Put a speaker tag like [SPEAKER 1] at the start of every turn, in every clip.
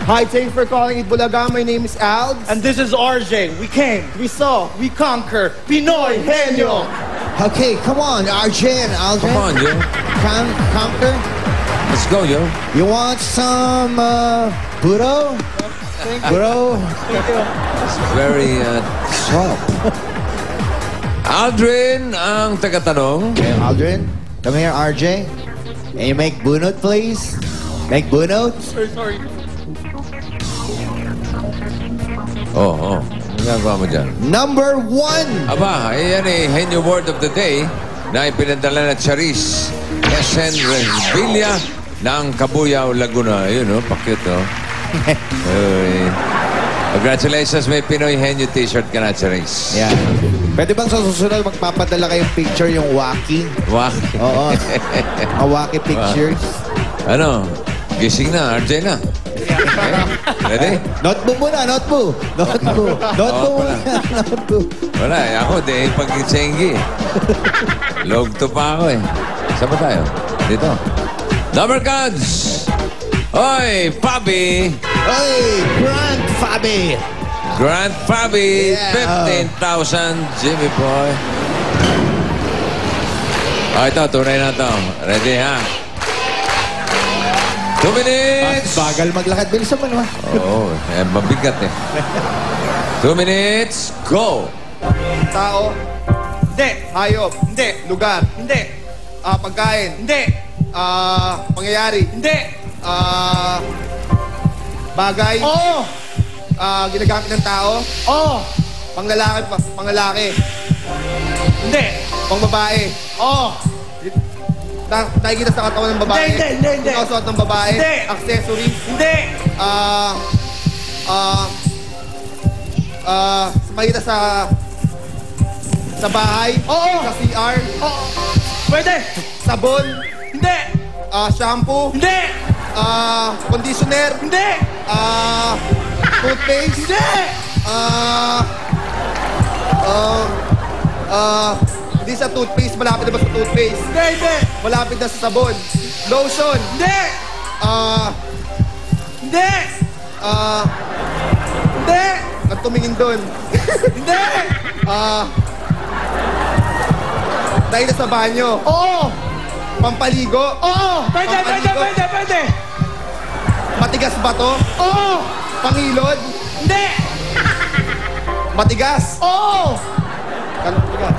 [SPEAKER 1] Hi, thanks for calling Itbulaga. My name is Alds.
[SPEAKER 2] And this is RJ. We came, we saw, we conquer. Pinoy Henyo!
[SPEAKER 3] Okay, come on, RJ and Aldrin.
[SPEAKER 4] Come on, yo.
[SPEAKER 3] Conquer.
[SPEAKER 4] Let's go, yo.
[SPEAKER 3] You want some burro? Burro?
[SPEAKER 4] It's very soft. Aldrin ang tagatanong.
[SPEAKER 3] Okay, Aldrin, come here, RJ. Can you make bunot, please? Make bunot?
[SPEAKER 2] Sorry.
[SPEAKER 4] Oh. Ano gagawa mo dyan?
[SPEAKER 3] Number 1.
[SPEAKER 4] Aba, ayan eh, Henyo Word of the Day na ipinadala na Charis SN Revilla ng Cabuyao, Laguna. Yun, oh, pakit, oh. Uy. Congratulations, may Pinoy Henyo t-shirt ka na, Charis.
[SPEAKER 3] Yeah. Pwede bang sa susunod magpapadala kayong picture yung wacky?
[SPEAKER 4] Wacky.
[SPEAKER 3] Oo. Mga wacky pictures.
[SPEAKER 4] Ano? Gising na, RJ na. Okay. Ready?
[SPEAKER 3] Notebook muna, notebook. Notebook. Notebook muna, notebook.
[SPEAKER 4] Wala, ako, di pag-tsengi. Log to pa ako eh. Saan ba tayo? Dito. Number cards! Oy, Fabi!
[SPEAKER 3] Oy, Grant Fabi!
[SPEAKER 4] Grant Fabi,
[SPEAKER 3] Yeah.
[SPEAKER 4] 15,000, Jimmy Boy. Ito, tunay na ito. Ready, ha? 2 minutes!
[SPEAKER 3] Bagal maglakad. Bilisan mo naman.
[SPEAKER 4] Oo, mabigat eh. 2 minutes, go!
[SPEAKER 1] Tao.
[SPEAKER 2] Hindi.
[SPEAKER 1] Hayop.
[SPEAKER 2] Hindi.
[SPEAKER 1] Lugar.
[SPEAKER 2] Hindi.
[SPEAKER 1] Pagkain.
[SPEAKER 2] Hindi.
[SPEAKER 1] Pangyayari.
[SPEAKER 2] Hindi.
[SPEAKER 1] Bagay.
[SPEAKER 2] Oo.
[SPEAKER 1] Ginagamit ng tao.
[SPEAKER 2] Oo.
[SPEAKER 1] Panglalaki.
[SPEAKER 2] Hindi.
[SPEAKER 1] Pangbabae.
[SPEAKER 2] Oo.
[SPEAKER 1] Nakikita sa katawan ng babae.
[SPEAKER 2] Hindi.
[SPEAKER 1] Sinusuot ng babae.
[SPEAKER 2] Hindi.
[SPEAKER 1] Accessories.
[SPEAKER 2] Hindi.
[SPEAKER 1] Makita sa bahay.
[SPEAKER 2] Oo.
[SPEAKER 1] Sa CR.
[SPEAKER 2] Oo. Pwede.
[SPEAKER 1] Sabon.
[SPEAKER 2] Hindi.
[SPEAKER 1] Shampoo.
[SPEAKER 2] Hindi.
[SPEAKER 1] Conditioner.
[SPEAKER 2] Hindi.
[SPEAKER 1] Toothpaste.
[SPEAKER 2] Hindi.
[SPEAKER 1] Hindi sa toothpaste. Malapit na ba sa toothpaste?
[SPEAKER 2] Hindi.
[SPEAKER 1] Malapit na sa sabon. Lotion.
[SPEAKER 2] Hindi. Hindi. Hindi.
[SPEAKER 1] Nagtumingin doon.
[SPEAKER 2] Hindi.
[SPEAKER 1] Dahil sa banyo.
[SPEAKER 2] Oo.
[SPEAKER 1] Pampaligo.
[SPEAKER 2] Oo. Pwede.
[SPEAKER 1] Matigas ba to?
[SPEAKER 2] Oo.
[SPEAKER 1] Pangilod.
[SPEAKER 2] Hindi.
[SPEAKER 1] Matigas.
[SPEAKER 2] Oo.
[SPEAKER 1] Kano matigas?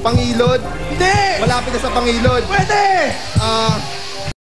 [SPEAKER 1] Pangilod.
[SPEAKER 2] Hindi.
[SPEAKER 1] Malapit na sa pangilod.
[SPEAKER 2] Pwede.